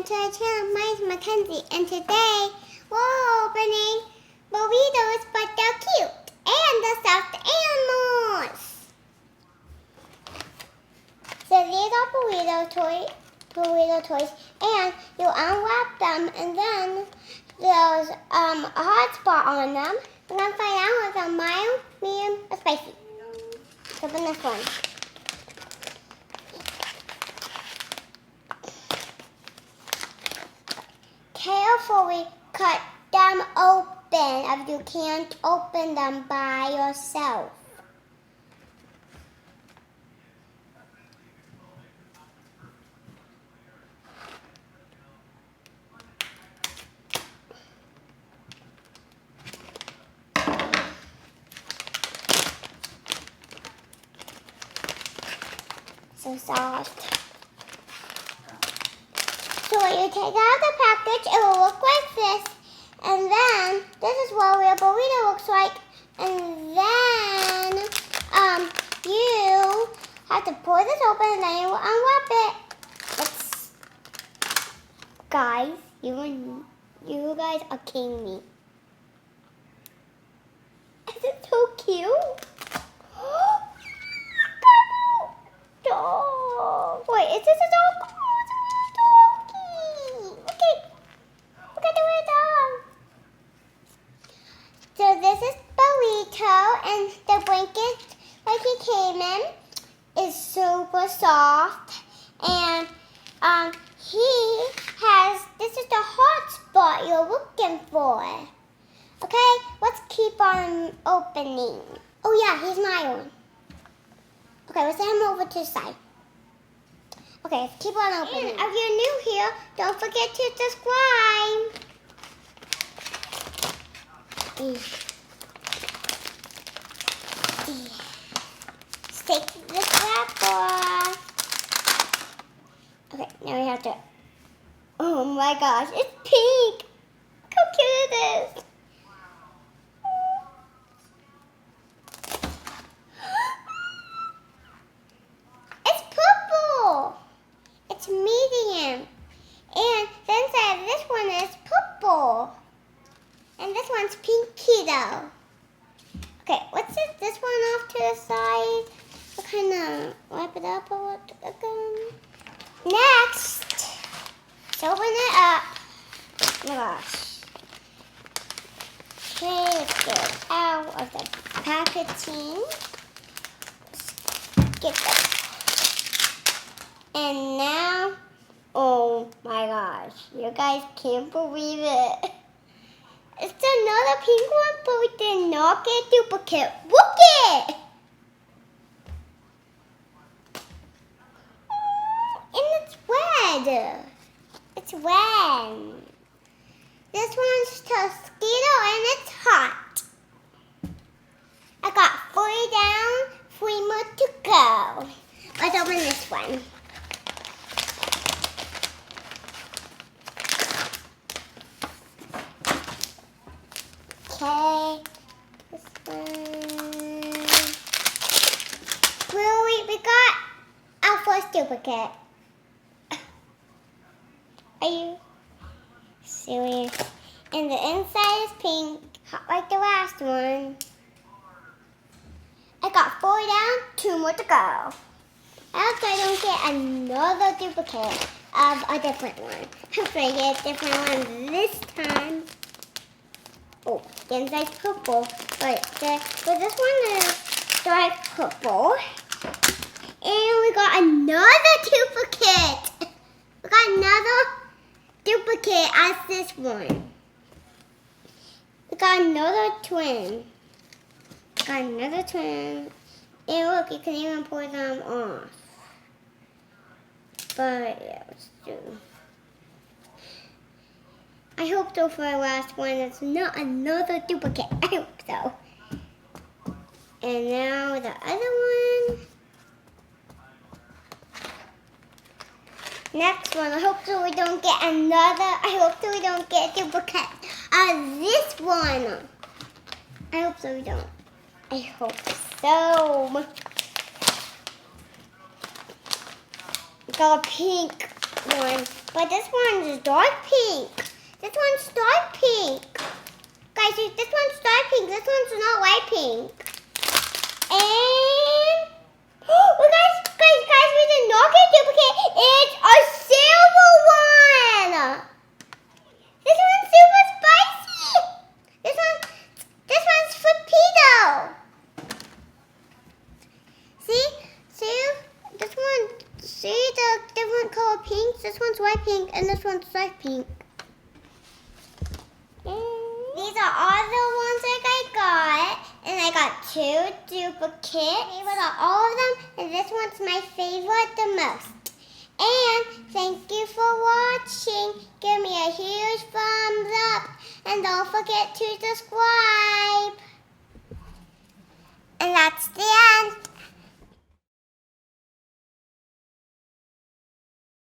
to our channel. My name is Kenzie, and today we're opening burritos, but they're cute, and the stuffed animals. So these are burrito toys, and you unwrap them, and then there's a hot spot on them. We're gonna find out if they're mild, medium, or spicy. So open this one. Carefully cut them open if you can't open them by yourself. So soft. So when you take out the package, it will look like this. And then, this is what a burrito looks like. And then, you have to pull this open and then you will unwrap it. It's, guys, you guys are kidding me. Is it so cute? Oh, wait, is this a dog? So this is burrito, and the blanket like he came in is super soft, and this is the hot spot you're looking for. Okay, let's keep on opening. Oh yeah, he's my own. Okay, let's send him over to the side. Okay, let's keep on opening. And if you're new here, don't forget to subscribe. Take this wrap off. Okay, now we have to. Oh my gosh, it's pink. Look how cute it is. It's purple. It's medium. And the inside of this one is purple. And this one's pink keto. Okay, let's set this one off to the side. We'll kind of wrap it up a little again. Next, let's open it up. Oh my gosh. Okay, let's get it out of the packaging. Let's get this. And now, oh my gosh, you guys can't believe it. It's another pink one, but we did not get a duplicate. Look it! And it's red. It's red. This one's Tosquito, and it's hot. I got 4 down, 3 more to go. Let's open this one. Okay, this one. Wait, we got our first duplicate. Are you serious? And the inside is pink, like the last one. I got 4 down, 2 more to go. I hope I don't get another duplicate of a different one. Hopefully I get a different one this time. Oh, the inside's purple, but this one is dark purple. And we got another duplicate. We got another duplicate as this one. We got another twin. Got another twin. And look, you can even pull them off. But yeah, let's do. I hope so for the last one. It's not another duplicate. I hope so. And now the other one. Next one. I hope so we don't get another. I hope so we don't get a duplicate of this one. I hope so we don't. I hope so. We got a pink one. But this one is dark pink. This one's dark pink. Guys, this one's dark pink. This one's not light pink. And oh, guys, we did not get duplicate. It's a silver one. This one's super spicy. This one's Flipito. See this one. See the different color pinks. This one's light pink, and this one's dark pink. These are all the ones that I got, and I got 2 duplicates. These are all of them, and this one's my favorite the most. And thank you for watching. Give me a huge thumbs up, and don't forget to subscribe. And that's the end.